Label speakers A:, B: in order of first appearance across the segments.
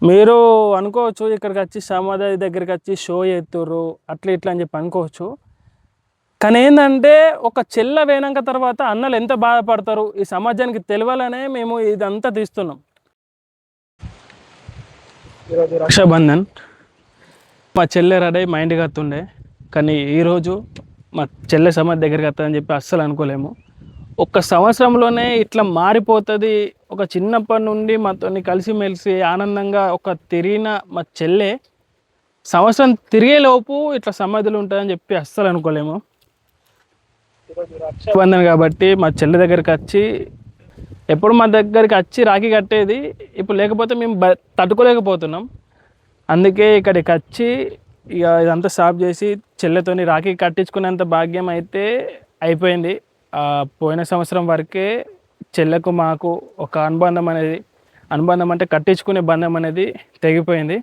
A: మీరు అనుకోవచ్చు ఇక్కడికి వచ్చి సమాధి దగ్గరికి వచ్చి షో చేస్తుర్రు అట్లా ఇట్లా అని చెప్పి అనుకోవచ్చు. కానీ ఏంటంటే ఒక చెల్ల వేయనాక తర్వాత అన్నలు ఎంత బాధపడతారు ఈ సమాజానికి తెలియాలనే మేము ఇదంతా తీస్తున్నాం. ఈరోజు రక్షాబంధన్, మా చెల్లె రెడీ మా ఇంటికి వస్తుండే, కానీ ఈరోజు మా చెల్లె సమాధి దగ్గరికి వస్తుందని చెప్పి అస్సలు అనుకోలేము. ఒక్క సంవత్సరంలోనే ఇట్లా మారిపోతుంది. ఒక చిన్నప్పటి నుండి మాతో కలిసిమెలిసి ఆనందంగా ఒక తిరిగిన మా చెల్లె సంవత్సరం తిరిగేలోపు ఇట్లా సమాధులు ఉంటుందని చెప్పి అస్సలు అనుకోలేము. రక్షాబంధన్ కాబట్టి మా చెల్లె దగ్గరికి వచ్చి ఎప్పుడు మా దగ్గరికి వచ్చి రాఖీ కట్టేది, ఇప్పుడు లేకపోతే మేము తట్టుకోలేకపోతున్నాం. అందుకే ఇక్కడికి వచ్చి ఇక ఇదంతా స్టాప్ చేసి చెల్లెతోని రాఖీ కట్టించుకునేంత భాగ్యం అయితే అయిపోయింది. పోయిన సంవత్సరం వరకే చెల్లెకు మాకు ఒక అనుబంధం అంటే కట్టించుకునే బంధం అనేది తెగిపోయింది.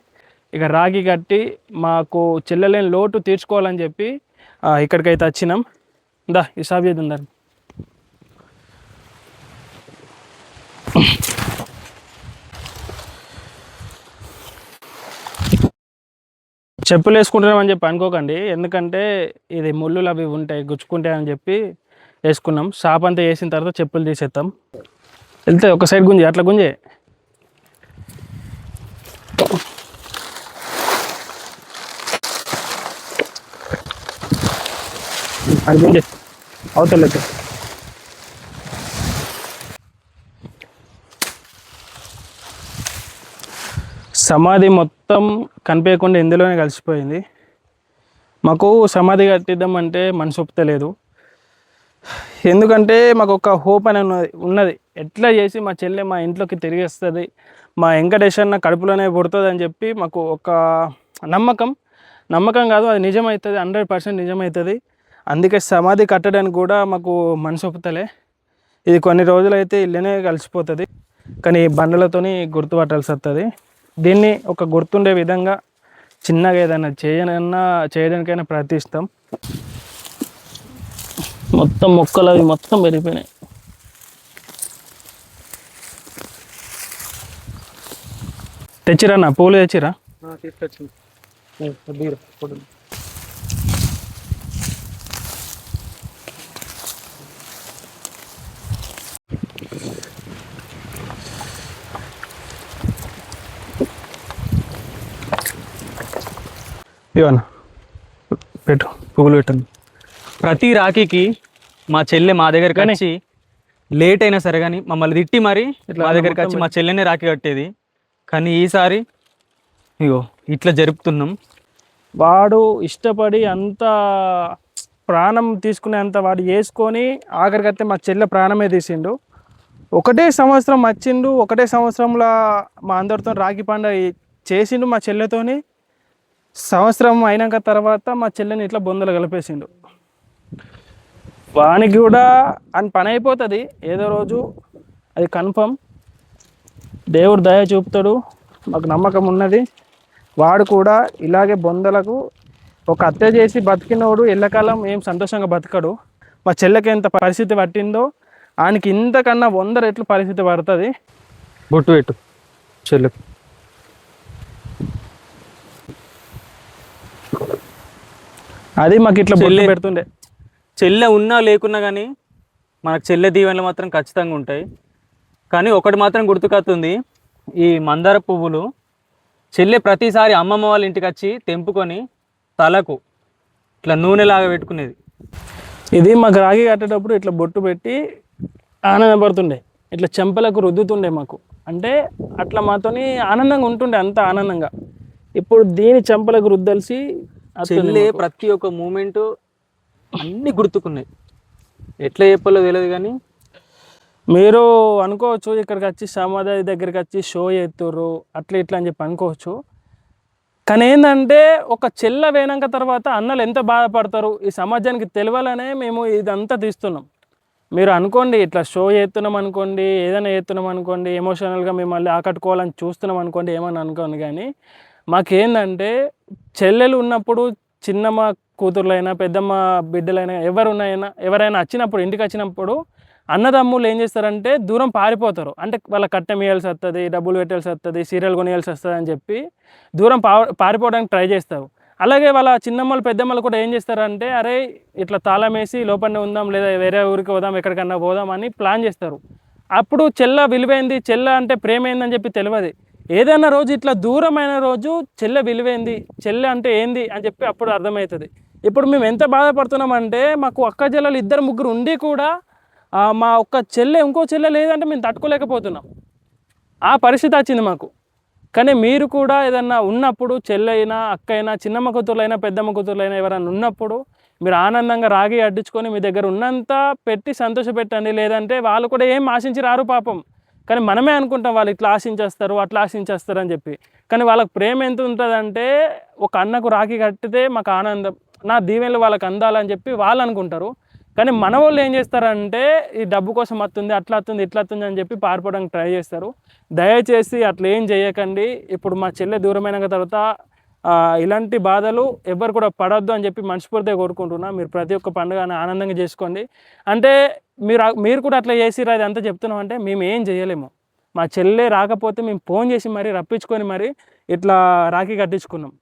A: ఇక రాఖీ కట్టి మాకు చెల్లెలేని లోటు తీర్చుకోవాలని చెప్పి ఇక్కడికైతే వచ్చినాం. దా ఈ స్టాప్ చేద్దాం. చెప్పులు వేసుకుంటున్నామని చెప్పి అనుకోకండి, ఎందుకంటే ఇది ముళ్ళులు అవి ఉంటాయి గుచ్చుకుంటాయని చెప్పి వేసుకున్నాం. షాప్ అంతా వేసిన తర్వాత చెప్పులు తీసేస్తాం. వెళ్తే ఒక సైడ్ గుంజే, అట్లా గుంజే. అది గుంజే అవతలేదు. సమాధి మొత్తం కనిపించకుండా ఇందులోనే కలిసిపోయింది. మాకు సమాధి కట్టిద్దామంటే మనసు ఒప్పుతలేదు. ఎందుకంటే మాకు ఒక హోప్ అని ఉన్నది. ఎట్లా చేసి మా చెల్లె మా ఇంట్లోకి తిరిగి వస్తుంది, మా వెంకటేశ్వర కడుపులోనే పుడుతుంది అని చెప్పి మాకు ఒక నమ్మకం కాదు, అది నిజమవుతుంది, 100% నిజమవుతుంది. అందుకే సమాధి కట్టడానికి కూడా మాకు మనసు ఒప్పుతలే. ఇది కొన్ని రోజులైతే ఇల్లనే కలిసిపోతుంది, కానీ బండలతోని గుర్తుపట్టాల్సి వస్తుంది. దీన్ని ఒక గుర్తుండే విధంగా చిన్నగా ఏదైనా చేయడానికైనా ప్రయత్నిస్తాం. మొత్తం మొక్కలు అవి మొత్తం పెరిగిపోయినాయి. తెచ్చిరా నా పూలు తెచ్చిరా? తీసుకొచ్చి ఇవన్నా పెట్టు, పువ్వులు పెట్టండి.
B: ప్రతి రాఖీకి మా చెల్లె మా దగ్గరికి వచ్చి లేట్ అయినా సరే కానీ మమ్మల్ని తిట్టి మరి మా దగ్గరికి వచ్చి మా చెల్లెనే రాఖీ కట్టేది. కానీ ఈసారి ఇగో ఇట్లా జరుపుతున్నాం.
A: వాడు ఇష్టపడి అంత ప్రాణం తీసుకునేంత వాడు వేసుకొని ఆఖరికైతే మా చెల్లె ప్రాణమే తీసిండు. ఒకటే సంవత్సరం వచ్చిండు, ఒకటే సంవత్సరంలో మా అందరితో రాఖీ పండుగ చేసిండు. మా చెల్లెతోని సంవత్సరం అయినాక తర్వాత మా చెల్లెని ఇట్లా బొందలు కలిపేసిండు. వానికి కూడా అని పని అయిపోతుంది ఏదో రోజు, అది కన్ఫర్మ్. దేవుడు దయ చూపుతాడు, మాకు నమ్మకం ఉన్నది. వాడు కూడా ఇలాగే బొందలకు ఒక హత్య చేసి బతికినోడు ఎల్లకాలం ఏం సంతోషంగా బతకడు. మా చెల్లెకి ఎంత పరిస్థితి పట్టిందో ఆయనకి ఇంతకన్నా 100 రెట్లు పరిస్థితి పడుతుంది.
B: బొట్టు పెట్టు చెల్లెకు.
A: అది మాకు ఇట్లా చెల్లె పెడుతుండే.
B: చెల్లె ఉన్నా లేకున్నా కానీ మనకు చెల్లె దీవెనలు మాత్రం ఖచ్చితంగా ఉంటాయి. కానీ ఒకటి మాత్రం గుర్తుకొస్తుంది, ఈ మందార పువ్వులు చెల్లె ప్రతిసారి అమ్మమ్మ వాళ్ళ ఇంటికి వచ్చి తెంపుకొని తలకు ఇట్లా నూనెలాగా పెట్టుకునేది.
A: ఇది మాకు రాఖీ కట్టేటప్పుడు ఇట్లా బొట్టు పెట్టి ఆనందపడుతుండే, ఇట్లా చెంపలకు రుద్దుతుండే మాకు. అంటే అట్లా మాతోని ఆనందంగా ఉంటుండే, అంత ఆనందంగా. ఇప్పుడు దీని చెంపలకు రుద్దలిసి
B: చెల్లె ప్రతి ఒక్క మూమెంట్ అన్నీ గుర్తుకున్నాయి. ఎట్లా చెప్పాలో తెలియదు కానీ
A: మీరు అనుకోవచ్చు ఇక్కడికి వచ్చి సమాధి దగ్గరికి వచ్చి షో చేస్తుర్రు అట్లా ఇట్లా అని చెప్పి అనుకోవచ్చు. కానీ ఏంటంటే ఒక చెల్ల వేయనాక తర్వాత అన్నలు ఎంత బాధపడతారు ఈ సమాజానికి తెలియాలనే మేము ఇదంతా తీస్తున్నాం. మీరు అనుకోండి ఇట్లా షో చేస్తున్నాం అనుకోండి, ఏదైనా చేస్తున్నాం అనుకోండి, ఎమోషనల్గా మిమ్మల్ని ఆకట్టుకోవాలని చూస్తున్నాం అనుకోండి, ఏమని అనుకోండి. కానీ మాకేందంటే చెల్లెలు ఉన్నప్పుడు చిన్నమ్మ కూతుర్లైనా పెద్దమ్మ బిడ్డలైనా ఎవరైనా వచ్చినప్పుడు ఇంటికి వచ్చినప్పుడు అన్నదమ్ములు ఏం చేస్తారంటే దూరం పారిపోతారు. అంటే వాళ్ళ కట్నం ఇయ్యాల్సి వస్తుంది, డబ్బులు పెట్టాల్సి వస్తుంది, సీరియల్ కొనియాల్సి వస్తుంది అని చెప్పి దూరం పారిపోవడానికి ట్రై చేస్తారు. అలాగే వాళ్ళ చిన్నమ్మలు పెద్దమ్మలు కూడా ఏం చేస్తారంటే అరే ఇట్లా తాళం వేసి లోపలనే ఉందాం, లేదా వేరే ఊరికి పోదాం, ఎక్కడికన్నా పోదాం అని ప్లాన్ చేస్తారు. అప్పుడు చెల్ల విలువైంది, చెల్ల అంటే ప్రేమ ఏందని చెప్పి తెలియదు. ఏదైనా రోజు ఇట్లా దూరమైన రోజు చెల్లె విలువైంది, చెల్లె అంటే ఏంది అని చెప్పి అప్పుడు అర్థమవుతుంది. ఇప్పుడు మేము ఎంత బాధపడుతున్నామంటే మాకు అక్క చెల్లెలు ఇద్దరు ముగ్గురు ఉండి కూడా మా ఒక్క చెల్లె ఇంకో చెల్లె లేదంటే మేము తట్టుకోలేకపోతున్నాం. ఆ పరిస్థితి వచ్చింది మాకు. కానీ మీరు కూడా ఏదన్నా ఉన్నప్పుడు చెల్లెైనా అక్కైనా చిన్నమ్మ కూతుర్లైనా పెద్దమ్మ కూతుర్లైనా ఎవరైనా ఉన్నప్పుడు మీరు ఆనందంగా రాగి అడ్డించుకొని మీ దగ్గర ఉన్నంత పెట్టి సంతోషపెట్టండి. లేదంటే వాళ్ళు కూడా ఏం ఆశించి రారు పాపం. కానీ మనమే అనుకుంటాం వాళ్ళు ఇట్లా ఆశించేస్తారు, అట్లా ఆశించేస్తారు అని చెప్పి. కానీ వాళ్ళకి ప్రేమ ఎంత ఉంటుందంటే ఒక అన్నకు రాఖీ కట్టితే మాకు ఆనందం, నా దీవెనలు వాళ్ళకి అందాలని చెప్పి వాళ్ళు అనుకుంటారు. కానీ మన వాళ్ళు ఏం చేస్తారంటే ఈ డబ్బు కోసం వస్తుంది, అట్లా వస్తుంది, ఇట్లా వస్తుంది అని చెప్పి పారిపోవడానికి ట్రై చేస్తారు. దయచేసి అట్లా ఏం చేయకండి. ఇప్పుడు మా చెల్లె దూరమైన తర్వాత ఇలాంటి బాధలు ఎవ్వరు కూడా పడొద్దు అని చెప్పి మనస్ఫూర్తిగా కోరుకుంటున్నా. మీరు ప్రతి ఒక్క పండుగని ఆనందంగా చేసుకోండి. అంటే మీరు కూడా అట్లా చేసిరా అది అంతా చెప్తున్నాం అంటే మేము ఏం చేయలేము. మా చెల్లె రాకపోతే మేము ఫోన్ చేసి మరీ రప్పించుకొని మరి ఇట్లా రాఖీ కట్టించుకున్నాం.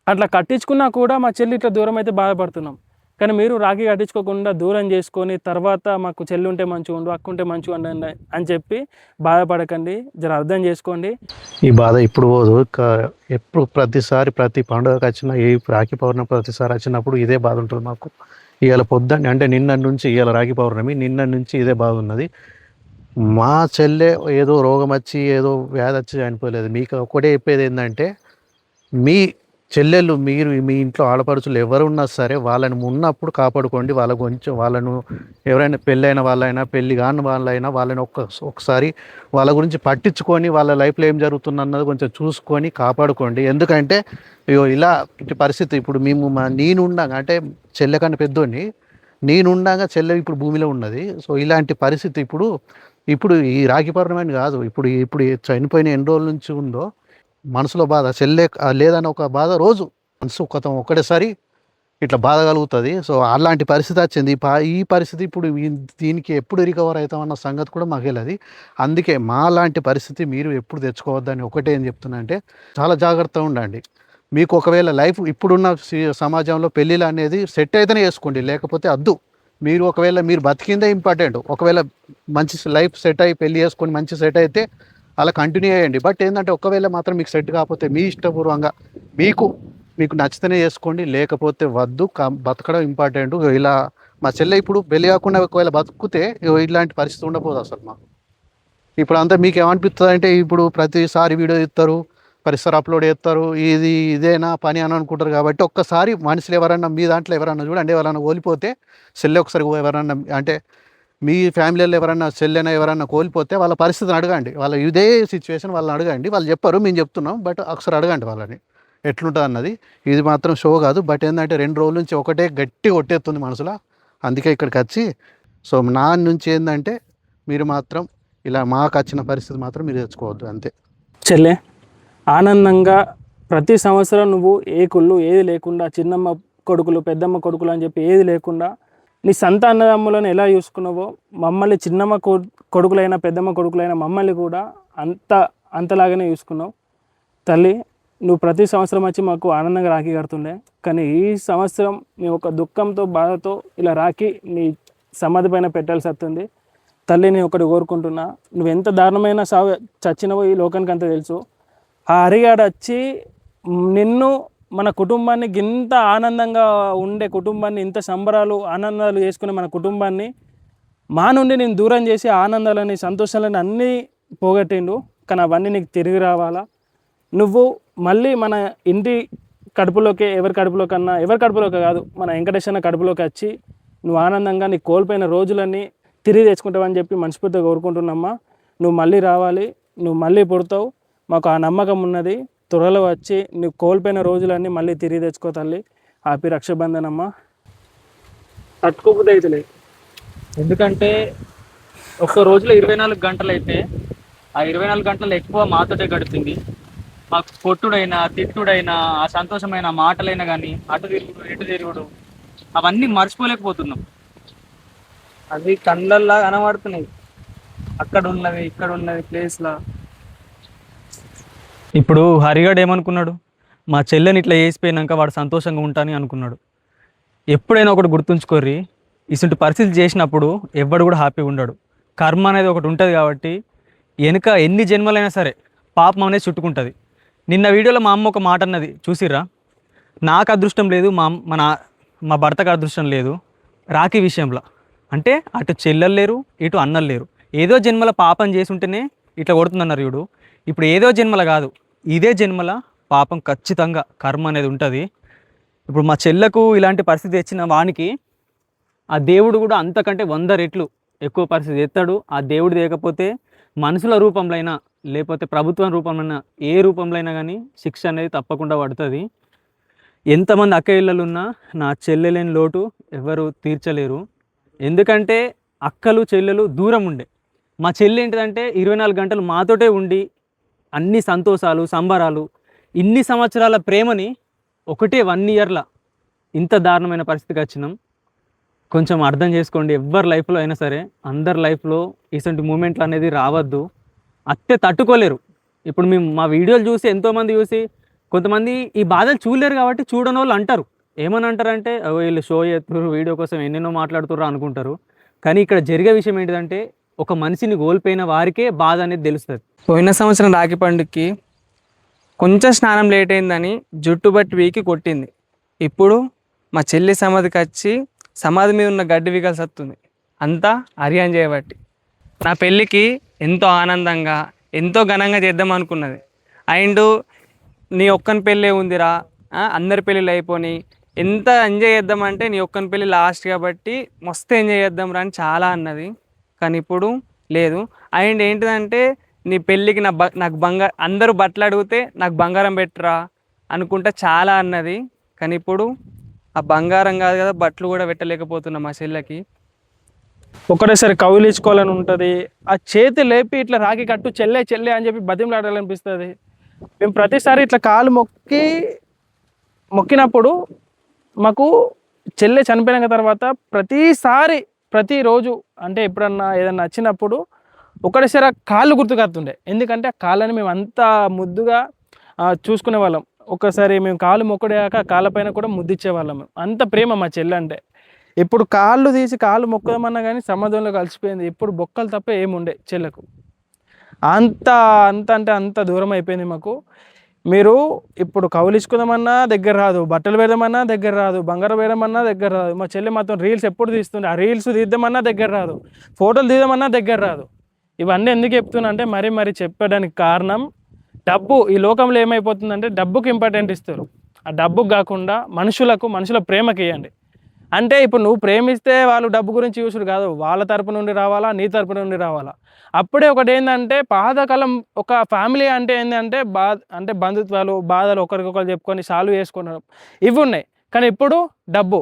A: అట్లా కట్టించుకున్నా కూడా మా చెల్లి ఇట్లా దూరం అయితే బాధపడుతున్నాం. కానీ మీరు రాఖీ కట్టించుకోకుండా దూరం చేసుకొని తర్వాత మాకు చెల్లి ఉంటే మంచిగా ఉండు, అక్క ఉంటే మంచిగా ఉండండి అని చెప్పి బాధపడకండి. జర అర్థం చేసుకోండి.
C: ఈ బాధ ఇప్పుడు పోదు. ఎప్పుడు ప్రతిసారి ప్రతి పండుగకి వచ్చినా ఏ రాఖీ పౌర్ణమి ప్రతిసారి వచ్చినప్పుడు ఇదే బాధ ఉంటుంది మాకు. ఇవాళ పొద్దున్నే అంటే నిన్న నుంచి, ఇవాళ రాఖీ పౌర్ణమి నిన్న నుంచి ఇదే బాధ ఉన్నది. మా చెల్లె ఏదో రోగం వచ్చి ఏదో వ్యాధి వచ్చి చనిపోలేదు. మీకు ఒకటే చెప్పేది ఏంటంటే మీ చెల్లెళ్ళు మీరు మీ ఇంట్లో ఆడపడుచులు ఎవరు ఉన్నా సరే వాళ్ళని ఉన్నప్పుడు కాపాడుకోండి. వాళ్ళ కొంచెం వాళ్ళను ఎవరైనా పెళ్ళైన వాళ్ళైనా పెళ్ళి కాని వాళ్ళైనా వాళ్ళని ఒకసారి వాళ్ళ గురించి పట్టించుకొని వాళ్ళ లైఫ్లో ఏం జరుగుతుందన్నది కొంచెం చూసుకొని కాపాడుకోండి. ఎందుకంటే ఇలా ఇటు పరిస్థితి ఇప్పుడు మేము నేనుండగా అంటే చెల్లె కన్నా పెద్దోని నేనుండగా చెల్లె ఇప్పుడు భూమిలో ఉన్నది. సో ఇలాంటి పరిస్థితి ఇప్పుడు ఈ రాఖీ పౌర్ణమి కాదు, ఇప్పుడు ఇప్పుడు చనిపోయిన ఎన్ని రోజుల నుంచి ఉందో మనసులో బాధ చెల్లె లేదని ఒక బాధ రోజు మనసు ఒక్కటేసారి ఇట్లా బాధ కలుగుతుంది. సో అలాంటి పరిస్థితి వచ్చింది. ఈ పరిస్థితి ఇప్పుడు దీనికి ఎప్పుడు రికవర్ అవుతామన్న సంగతి కూడా మాకు తెలియదు. అందుకే మా లాంటి పరిస్థితి మీరు ఎప్పుడు తెచ్చుకోవద్దని ఒకటే ఏం చెప్తున్నా అంటే చాలా జాగ్రత్తగా ఉండండి. మీకు ఒకవేళ లైఫ్ ఇప్పుడున్న సమాజంలో పెళ్ళిళ్ళు అనేది సెట్ అయితేనే చేసుకోండి, లేకపోతే వద్దు. మీరు ఒకవేళ మీరు బతికిందే ఇంపార్టెంట్. ఒకవేళ మంచి లైఫ్ సెట్ అయ్యి పెళ్ళి చేసుకొని మంచి సెట్ అయితే అలా కంటిన్యూ అయ్యండి. బట్ ఏంటంటే ఒకవేళ మాత్రం మీకు సెట్ కాకపోతే మీ ఇష్టపూర్వంగా మీకు నచ్చితేనే చేసుకోండి, లేకపోతే వద్దు. బతకడం ఇంపార్టెంట్. ఇలా మా చెల్లె ఇప్పుడు పెళ్ళి కాకుండా ఒకవేళ బతుకుతే ఇలాంటి పరిస్థితి ఉండకపోదు అసలు మాకు. ఇప్పుడు అంతా మీకు ఏమనిపిస్తుంది అంటే ఇప్పుడు ప్రతిసారి వీడియో ఇస్తారు, పరిసర అప్లోడ్ చేస్తారు, ఇదేనా పని అని అనుకుంటారు. కాబట్టి ఒక్కసారి మనుషులు ఎవరన్నా మీ దాంట్లో ఎవరన్నా చూడండి, ఎవరన్నా కోల్పోతే చెల్లె ఒకసారి ఎవరన్నా అంటే మీ ఫ్యామిలీలో ఎవరన్నా చెల్లెనా ఎవరన్నా కోల్పోతే వాళ్ళ పరిస్థితిని అడగండి. వాళ్ళ ఇదే సిచ్యువేషన్ వాళ్ళని అడగండి. వాళ్ళు చెప్పరు, మేము చెప్తున్నాం. బట్ ఒకసారి అడగండి వాళ్ళని ఎట్లుంటుంది అన్నది. ఇది మాత్రం షో కాదు. బట్ ఏంటంటే 2 రోజుల నుంచి ఒకటే గట్టి కొట్టేస్తుంది మనసులో. అందుకే ఇక్కడికి వచ్చి సో నా నుంచి ఏంటంటే మీరు మాత్రం ఇలా మాకు వచ్చిన పరిస్థితి మాత్రం మీరు తెచ్చుకోవద్దు అంతే.
A: చెల్లె ఆనందంగా ప్రతి సంవత్సరం నువ్వు ఏ కుళ్ళు ఏది లేకుండా చిన్నమ్మ కొడుకులు పెద్దమ్మ కొడుకులు అని చెప్పి ఏది లేకుండా నీ సంత అన్నదమ్ములను ఎలా చూసుకున్నావో మమ్మల్ని చిన్నమ్మ కొడుకులైనా పెద్దమ్మ కొడుకులైనా మమ్మల్ని కూడా అంతలాగానే చూసుకున్నావు. తల్లి నువ్వు ప్రతి సంవత్సరం వచ్చి మాకు ఆనందంగా రాఖీ కడుతుండే, కానీ ఈ సంవత్సరం మేము ఒక దుఃఖంతో బాధతో ఇలా రాఖీ నీ సమాధి పైన పెట్టాల్సి వస్తుంది. తల్లి నేను ఒకటి కోరుకుంటున్నా, నువ్వు ఎంత దారుణమైన చచ్చినవో ఈ లోకానికి అంతా తెలుసు. ఆ హరిగాడు వచ్చి నిన్ను మన కుటుంబాన్ని ఇంత ఆనందంగా ఉండే కుటుంబాన్ని ఇంత సంబరాలు ఆనందాలు చేసుకునే మన కుటుంబాన్ని మా నుండి నేను దూరం చేసి ఆనందాలని సంతోషాలని అన్నీ పోగొట్టిండు. కానీ అవన్నీ నీకు తిరిగి రావాలా. నువ్వు మళ్ళీ మన ఇంటి కడుపులోకి ఎవరి కడుపులోకి కాదు మన వెంకటేశ్వర కడుపులోకి వచ్చి నువ్వు ఆనందంగా నీ కోల్పోయిన రోజులన్నీ తిరిగి తెచ్చుకుంటావని చెప్పి మనస్ఫూర్తిగా కోరుకుంటున్నామ్మా. నువ్వు మళ్ళీ రావాలి, నువ్వు మళ్ళీ పుడతావు, మాకు ఆ నమ్మకం ఉన్నది. త్వరలో వచ్చి నువ్వు కోల్పోయిన రోజులన్నీ మళ్ళీ తిరిగి తెచ్చుకో తల్లి. హ్యాపీ రక్షాబంధన్ అమ్మ. తట్టుకోబుద్ధి అవుతుంది.
B: ఎందుకంటే ఒక్క రోజులో 24 గంటలు అయితే ఆ 24 గంటలు ఎక్కువ మాతోటే గడుపుతుంది. మాకు కొట్టుడైనా తిట్టుడైనా ఆ సంతోషమైన మాటలైనా కానీ అటు తిరుగుడు ఇటు తిరుగుడు అవన్నీ మర్చిపోలేకపోతున్నాం.
A: అవి కళ్ళల్లా కనబడుతున్నాయి, అక్కడ ఉన్నవి ఇక్కడ ఉన్నవి ప్లేస్లా.
B: ఇప్పుడు హరిగాడు ఏమనుకున్నాడు, మా చెల్లెని ఇట్లా వేసిపోయినాక వాడు సంతోషంగా ఉంటాని అనుకున్నాడు. ఎప్పుడైనా ఒకటి గుర్తుంచుకోర్రి, ఇటువంటి పరిస్థితి చేసినప్పుడు ఎవ్వడు కూడా హ్యాపీగా ఉండడు. కర్మ అనేది ఒకటి ఉంటుంది కాబట్టి వెనుక ఎన్ని జన్మలైనా సరే పాపం అనేది చుట్టుకుంటుంది. నిన్న వీడియోలో మా అమ్మ ఒక మాట అన్నది చూసిర్రా, నాకు అదృష్టం లేదు, మా భర్తకు అదృష్టం లేదు రాఖీ విషయంలో. అంటే అటు చెల్లెలు లేరు, ఇటు అన్నలు లేరు. ఏదో జన్మల పాపం చేసి ఉంటేనే ఇట్లా కొడుతుందన్నారు చూడు. ఇప్పుడు ఏదో జన్మల కాదు, ఇదే జన్మల పాపం ఖచ్చితంగా కర్మ అనేది ఉంటుంది. ఇప్పుడు మా చెల్లకు ఇలాంటి పరిస్థితి తెచ్చిన వానికి ఆ దేవుడు కూడా అంతకంటే 100 రెట్లు ఎక్కువ పరిస్థితి ఎత్తాడు. ఆ దేవుడు లేకపోతే మనుషుల రూపంలో అయినా లేకపోతే ప్రభుత్వం రూపంలో ఏ రూపంలో అయినా కానీ శిక్ష అనేది తప్పకుండా పడుతుంది. ఎంతమంది అక్క ఇళ్ళలు ఉన్నా నా చెల్లెలేని లోటు ఎవరు తీర్చలేరు. ఎందుకంటే అక్కలు చెల్లెలు దూరం ఉండే, మా చెల్లి ఏంటిదంటే 24 గంటలు మాతోటే ఉండి అన్ని సంతోషాలు సంబరాలు, ఇన్ని సంవత్సరాల ప్రేమని ఒకటే 1 ఇయర్లో ఇంత దారుణమైన పరిస్థితికి వచ్చినాం. కొంచెం అర్థం చేసుకోండి. ఎవరి లైఫ్లో అయినా సరే, అందరి లైఫ్లో ఇటువంటి మూమెంట్లు అనేది రావద్దు. అత్తే తట్టుకోలేరు. ఇప్పుడు మేము మా వీడియోలు చూసి ఎంతోమంది చూసి కొంతమంది ఈ బాధలు చూడలేరు కాబట్టి చూడని వాళ్ళు అంటారు. ఏమని అంటారంటే వీళ్ళు షో చేస్తున్నారు, వీడియో కోసం ఎన్నెన్నో మాట్లాడుతుర్రు అనుకుంటారు. కానీ ఇక్కడ జరిగే విషయం ఏంటిదంటే ఒక మనిషిని కోల్పోయిన వారికే బాధ అనేది తెలుస్తుంది.
A: పోయిన సంవత్సరం రాఖీ పండుగకి కొంచెం స్నానం లేట్ అయిందని జుట్టు బట్టి వీకి కొట్టింది. ఇప్పుడు మా చెల్లి సమాధికి వచ్చి సమాధి మీద ఉన్న గడ్డి వీగాల్సి వస్తుంది, అంతా హరియాన్ చేయబట్టి. నా పెళ్ళికి ఎంతో ఆనందంగా ఎంతో ఘనంగా చేద్దాం అనుకున్నది. అండ్ నీ ఒక్కని పెళ్ళే ఉందిరా, అందరి పెళ్ళిళ్ళు అయిపోయి ఎంత ఎంజాయ్ చేద్దామంటే నీ ఒక్కని పెళ్ళి లాస్ట్ కాబట్టి మస్తు ఎంజాయ్ చేద్దాం రా అని చాలా అన్నది. కానీ ఇప్పుడు లేదు. అండ్ ఏంటిదంటే నీ పెళ్ళికి నాకు అందరూ బట్టలు అడిగితే నాకు బంగారం పెట్టరా అనుకుంటా చాలా అన్నది. కానీ ఇప్పుడు ఆ బంగారం కాదు కదా, బట్టలు కూడా పెట్టలేకపోతున్నా మా చెల్లెకి. ఒకటేసారి కౌలించుకోవాలని ఉంటుంది. ఆ చేతి లేపి ఇట్లా రాఖీ కట్టు చెల్లె చెల్లె అని చెప్పి బతిమలాడాలనిపిస్తుంది. మేము ప్రతిసారి ఇట్లా కాలు మొక్కినప్పుడు మాకు చెల్లె చనిపోయిన తర్వాత ప్రతిసారి ప్రతిరోజు అంటే ఎప్పుడన్నా ఏదన్నా వచ్చినప్పుడు ఒకటేసారి ఆ కాళ్ళు గుర్తుకొస్తుండే. ఎందుకంటే ఆ కాళ్ళని మేము అంత ముద్దుగా చూసుకునే వాళ్ళం. ఒక్కసారి మేము కాళ్ళు మొక్కడాక కాళ్ళపైన కూడా ముద్దిచ్చేవాళ్ళం. అంత ప్రేమ మా చెల్లె అంటే. ఇప్పుడు కాళ్ళు తీసి కాళ్ళు మొక్కదామన్నా కానీ సమాధంలో కలిసిపోయింది. ఇప్పుడు బొక్కలు తప్ప ఏముండే చెల్లెకు. అంత అంత అంటే అంత దూరం అయిపోయింది మాకు. మీరు ఇప్పుడు కౌలించుకుందామన్నా దగ్గర రాదు, బట్టలు వేయడమన్నా దగ్గర రాదు, బంగారం వేయడమన్నా దగ్గర రాదు. మా చెల్లి మాత్రం రీల్స్ ఎప్పుడు తీస్తుంది, ఆ రీల్స్ తీద్దామన్నా దగ్గర రాదు, ఫోటోలు తీద్దామన్నా దగ్గర రాదు. ఇవన్నీ ఎందుకు చెప్తున్నా అంటే మరీ చెప్పడానికి కారణం డబ్బు. ఈ లోకంలో ఏమైపోతుందంటే డబ్బుకి ఇంపార్టెంట్ ఇస్తారు. ఆ డబ్బుకు కాకుండా మనుషుల ప్రేమకి ఇవ్వండి. అంటే ఇప్పుడు నువ్వు ప్రేమిస్తే వాళ్ళు డబ్బు గురించి చూసుడు కాదు, వాళ్ళ తరపు నుండి రావాలా, నీ తరపు నుండి రావాలా. అప్పుడే ఒకటి ఏంటంటే పాతకాలం ఒక ఫ్యామిలీ అంటే ఏంటంటే అంటే బంధుత్వాలు బాధలు ఒకరికొకరు చెప్పుకొని సాల్వ్ చేసుకున్నారు, ఇవి ఉన్నాయి. కానీ ఇప్పుడు డబ్బు.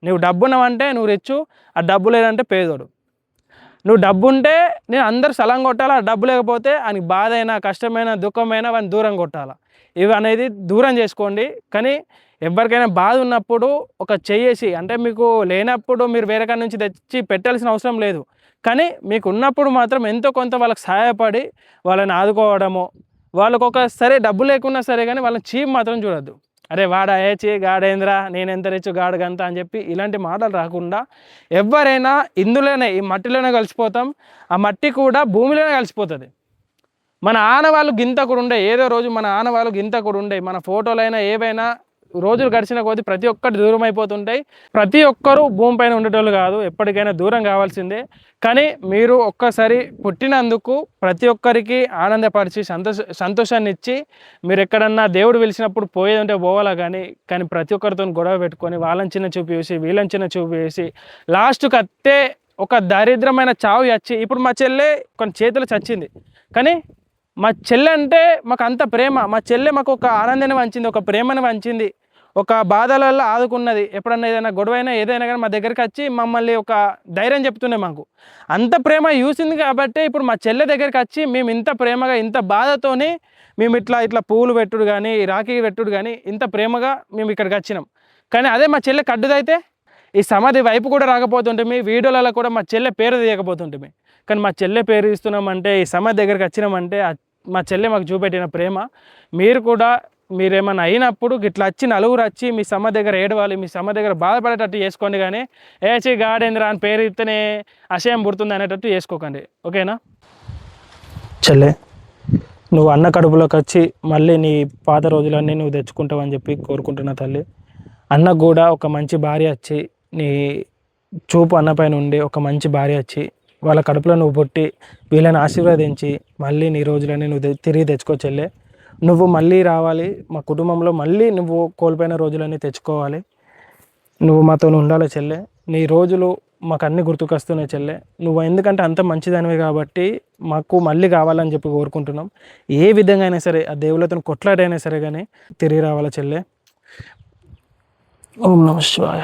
A: నువ్వు డబ్బు ఉన్నావంటే నువ్వు రిచ్చు, ఆ డబ్బు లేదంటే పేదోడు. నువ్వు డబ్బు ఉంటే నేను అందరు సలం కొట్టాలా, ఆ డబ్బు లేకపోతే ఆయనకి బాధ అయినా కష్టమైనా దుఃఖమైనా వాడిని దూరం కొట్టాలా. ఇవి అనేది దూరం చేసుకోండి. కానీ ఎవరికైనా బాధ ఉన్నప్పుడు ఒక చెయ్యేసి, అంటే మీకు లేనప్పుడు మీరు వేరే కాడి నుంచి తెచ్చి పెట్టాల్సిన అవసరం లేదు. కానీ మీకు ఉన్నప్పుడు మాత్రం ఎంతో కొంత వాళ్ళకి సహాయపడి వాళ్ళని ఆదుకోవడము. వాళ్ళకు ఒక సరే డబ్బు లేకున్నా సరే కానీ వాళ్ళని చీప్ మాత్రం చూడొద్దు. అరే వాడా ఏచి గాడేంద్రా, నేను ఎంత రిచ్చు గాడుగంత అని చెప్పి ఇలాంటి మాటలు రాకుండా ఎవరైనా ఇందులోనే ఈ మట్టిలోనే కలిసిపోతాం. ఆ మట్టి కూడా భూమిలోనే కలిసిపోతుంది. మన ఆనవాళ్ళు గింత కూడా ఉండే, ఏదో రోజు మన ఆనవాళ్ళు గింత కూడా ఉండే. మన ఫోటోలైనా ఏవైనా రోజులు గడిచిన కొద్దీ ప్రతి ఒక్కటి దూరం అయిపోతుంటాయి. ప్రతి ఒక్కరూ భూమిపైన ఉండేటోళ్ళు కాదు, ఎప్పటికైనా దూరం కావాల్సిందే. కానీ మీరు ఒక్కసారి పుట్టినందుకు ప్రతి ఒక్కరికి ఆనందపరిచి సంతోషాన్ని ఇచ్చి, మీరు ఎక్కడన్నా దేవుడు పిలిచినప్పుడు పోయేదంటే పోవాలా. కానీ ప్రతి ఒక్కరితో గొడవ పెట్టుకొని వాళ్ళని చిన్న చూపు చేసి వీళ్ళని చిన్న చూపు చేసి లాస్ట్కి అత్తే ఒక దరిద్రమైన చావు వచ్చి ఇప్పుడు మా చెల్లె కొన్ని చేతులు చచ్చింది. కానీ మా చెల్లె అంటే మాకు అంత ప్రేమ. మా చెల్లె మాకు ఒక ఆనందాన్ని పంచింది, ఒక ప్రేమను పంచింది, ఒక బాధలలో ఆదుకున్నది. ఎప్పుడన్నా ఏదైనా గొడవైనా ఏదైనా కానీ మా దగ్గరికి వచ్చి మమ్మల్ని ఒక ధైర్యం చెప్తుండే. మాకు అంత ప్రేమ చూసింది కాబట్టి ఇప్పుడు మా చెల్లె దగ్గరికి వచ్చి మేము ఇంత ప్రేమగా ఇంత బాధతోని మేము ఇట్లా పూలు పెట్టుడు కానీ రాఖీ పెట్టుడు కానీ ఇంత ప్రేమగా మేము ఇక్కడికి వచ్చినాం. కానీ అదే మా చెల్లె కడ్డుదైతే ఈ సమాధి వైపు కూడా రాకపోతుంటే మీ వీడియోలలో కూడా మా చెల్లె పేరు తీయకపోతుంటే, కానీ మా చెల్లె పేరు ఇస్తున్నామంటే ఈ సమాధి దగ్గరికి వచ్చినామంటే మా చెల్లె మాకు చూపెట్టిన ప్రేమ. మీరు కూడా మీరేమన్నా అయినప్పుడు ఇట్లా వచ్చి నలుగురు వచ్చి మీ సమాధి దగ్గర ఏడవాలి, మీ సమాధి దగ్గర బాధపడేటట్టు చేసుకోండి, కానీ ఏచి గాడేంద్ర అని పేరు ఇస్తేనే అసహ్యం పుడుతుంది అనేటట్టు చేసుకోకండి. ఓకేనా చెల్లె, నువ్వు అన్న కడుపులోకి వచ్చి మళ్ళీ నీ పాత రోజులన్నీ నువ్వు తెచ్చుకుంటావని చెప్పి కోరుకుంటున్నా తల్లి. అన్నకు కూడా ఒక మంచి భార్య వచ్చి, నీ చూపు అన్న పైన ఉండి ఒక మంచి భార్య వచ్చి వాళ్ళ కడుపులో నువ్వు పుట్టి వీళ్ళని ఆశీర్వదించి మళ్ళీ నీ రోజులన్నీ నువ్వు తిరిగి తెచ్చుకో చెల్లె. నువ్వు మళ్ళీ రావాలి మా కుటుంబంలో, మళ్ళీ నువ్వు కోల్పోయిన రోజులన్నీ తెచ్చుకోవాలి. నువ్వు మాతో ఉండాలి చెల్లె. నీ రోజులు మాకు అన్నీ గుర్తుకొస్తున్నాయి చెల్లె. నువ్వు ఎందుకంటే అంత మంచిదానివి కాబట్టి మాకు మళ్ళీ కావాలని చెప్పి కోరుకుంటున్నాం. ఏ విధంగా అయినా సరే ఆ దేవుళ్ళతో కొట్లాడైనా సరే కానీ తిరిగి రావాలా చెల్లె. ఓం నమః శివాయ.